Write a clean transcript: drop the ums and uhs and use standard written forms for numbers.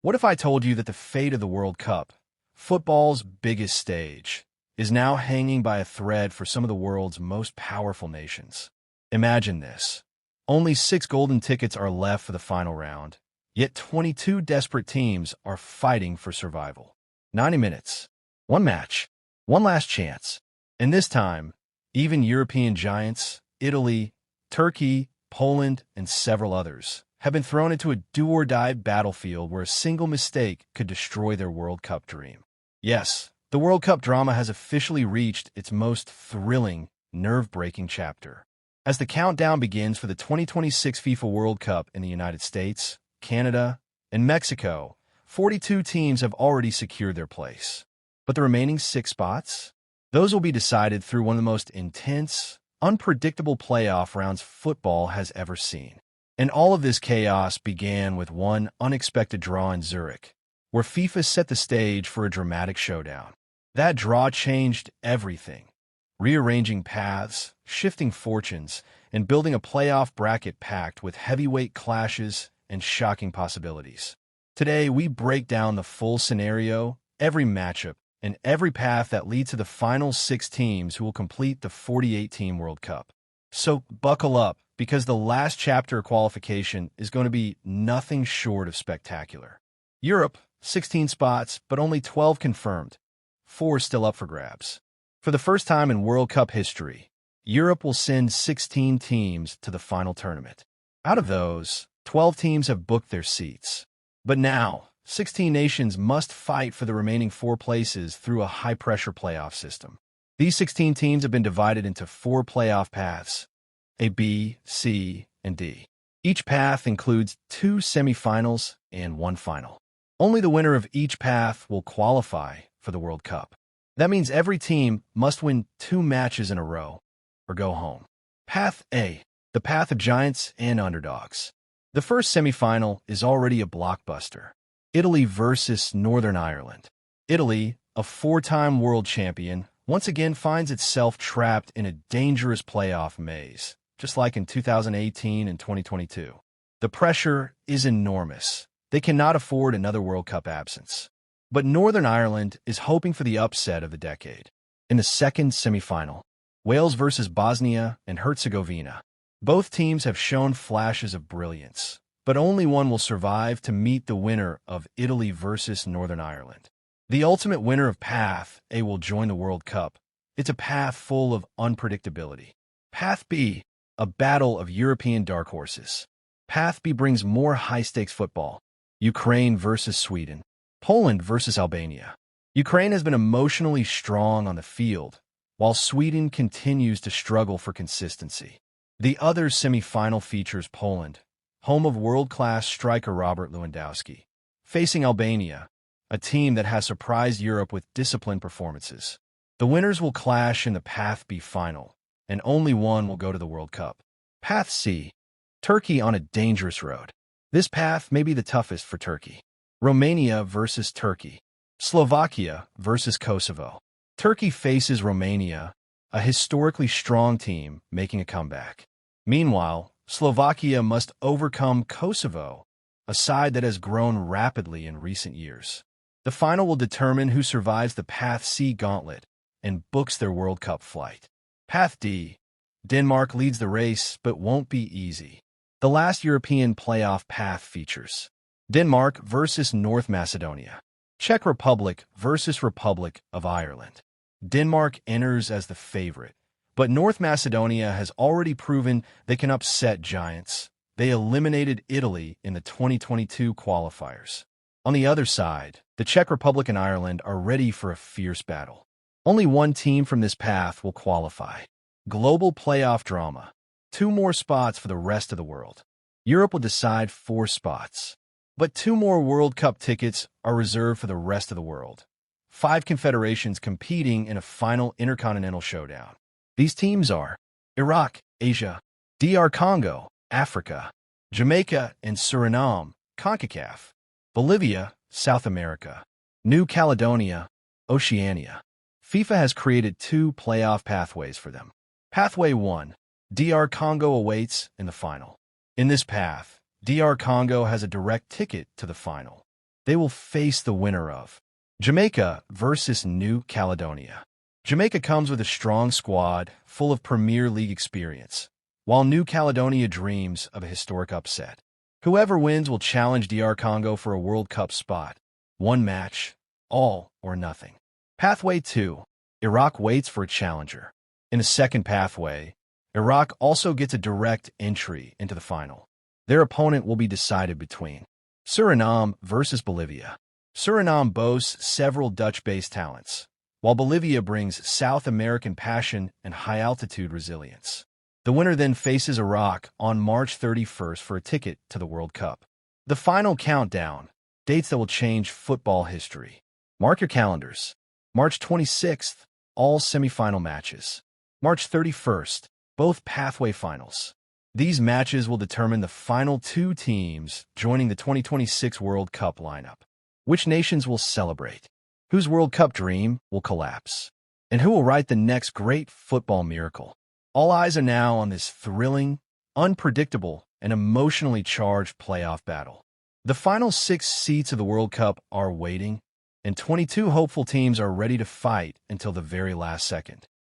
What if I told you that the fate of the World Cup, football's biggest stage, is now hanging by a thread for some of the world's most powerful nations? Imagine this. Only 6 golden tickets are left for the final round, yet 22 desperate teams are fighting for survival. 90 minutes, one match, one last chance. And this time, even European giants, Italy, Turkey, Poland, and several others, have been thrown into a do-or-die battlefield where a single mistake could destroy their World Cup dream. Yes, the World Cup drama has officially reached its most thrilling, nerve-breaking chapter. As the countdown begins for the 2026 FIFA World Cup in the United States, Canada, and Mexico, 42 teams have already secured their place. But the remaining 6 spots? Those will be decided through one of the most intense, unpredictable playoff rounds football has ever seen. And all of this chaos began with one unexpected draw in Zurich, where FIFA set the stage for a dramatic showdown. That draw changed everything, rearranging paths, shifting fortunes, and building a playoff bracket packed with heavyweight clashes and shocking possibilities. Today, we break down the full scenario, every matchup, and every path that leads to the final 6 teams who will complete the 48-team World Cup. So buckle up, because the last chapter of qualification is going to be nothing short of spectacular. Europe, 16 spots, but only 12 confirmed. 4 still up for grabs. For the first time in World Cup history, Europe will send 16 teams to the final tournament. Out of those, 12 teams have booked their seats. But now, 16 nations must fight for the remaining 4 places through a high-pressure playoff system. These 16 teams have been divided into 4 playoff paths: A, B, C, and D. Each path includes 2 semifinals and 1 final. Only the winner of each path will qualify for the World Cup. That means every team must win 2 matches in a row or go home. Path A, the path of giants and underdogs. The first semifinal is already a blockbuster. Italy versus Northern Ireland. Italy, a 4-time world champion, once again finds itself trapped in a dangerous playoff maze, just like in 2018 and 2022. The pressure is enormous. They cannot afford another World Cup absence. But Northern Ireland is hoping for the upset of the decade. In the second semifinal, Wales versus Bosnia and Herzegovina. Both teams have shown flashes of brilliance, but only one will survive to meet the winner of Italy versus Northern Ireland. The ultimate winner of Path A will join the World Cup. It's a path full of unpredictability. Path B, a battle of European dark horses. Path B brings more high-stakes football. Ukraine versus Sweden. Poland versus Albania. Ukraine has been emotionally strong on the field, while Sweden continues to struggle for consistency. The other semi-final features Poland, home of world-class striker Robert Lewandowski, facing Albania, a team that has surprised Europe with disciplined performances. The winners will clash in the Path B final, and only one will go to the World Cup. Path C, Turkey on a dangerous road. This path may be the toughest for Turkey. Romania versus Turkey. Slovakia versus Kosovo. Turkey faces Romania, a historically strong team making a comeback. Meanwhile, Slovakia must overcome Kosovo, a side that has grown rapidly in recent years. The final will determine who survives the Path C gauntlet and books their World Cup flight. Path D. Denmark leads the race, but won't be easy. The last European playoff path features Denmark versus North Macedonia. Czech Republic versus Republic of Ireland. Denmark enters as the favorite, but North Macedonia has already proven they can upset giants. They eliminated Italy in the 2022 qualifiers. On the other side, the Czech Republic and Ireland are ready for a fierce battle. Only one team from this path will qualify. Global playoff drama. 2 more spots for the rest of the world. Europe will decide 4 spots. But 2 more World Cup tickets are reserved for the rest of the world. 5 confederations competing in a final Intercontinental showdown. These teams are Iraq, Asia; DR Congo, Africa; Jamaica and Suriname, CONCACAF; Bolivia, South America; New Caledonia, Oceania. FIFA has created 2 playoff pathways for them. Pathway 1, DR Congo awaits in the final. In this path, DR Congo has a direct ticket to the final. They will face the winner of Jamaica versus New Caledonia. Jamaica comes with a strong squad, full of Premier League experience, while New Caledonia dreams of a historic upset. Whoever wins will challenge DR Congo for a World Cup spot. One match, all or nothing. Pathway 2. Iraq waits for a challenger. In the second pathway, Iraq also gets a direct entry into the final. Their opponent will be decided between Suriname versus Bolivia. Suriname boasts several Dutch-based talents, while Bolivia brings South American passion and high-altitude resilience. The winner then faces Iraq on March 31st for a ticket to the World Cup. The final countdown, dates that will change football history. Mark your calendars. March 26th, all semifinal matches. March 31st, both pathway finals. These matches will determine the final 2 teams joining the 2026 World Cup lineup. Which nations will celebrate? Whose World Cup dream will collapse? And who will write the next great football miracle? All eyes are now on this thrilling, unpredictable, and emotionally charged playoff battle. The final 6 seats of the World Cup are waiting, and 22 hopeful teams are ready to fight until the very last second.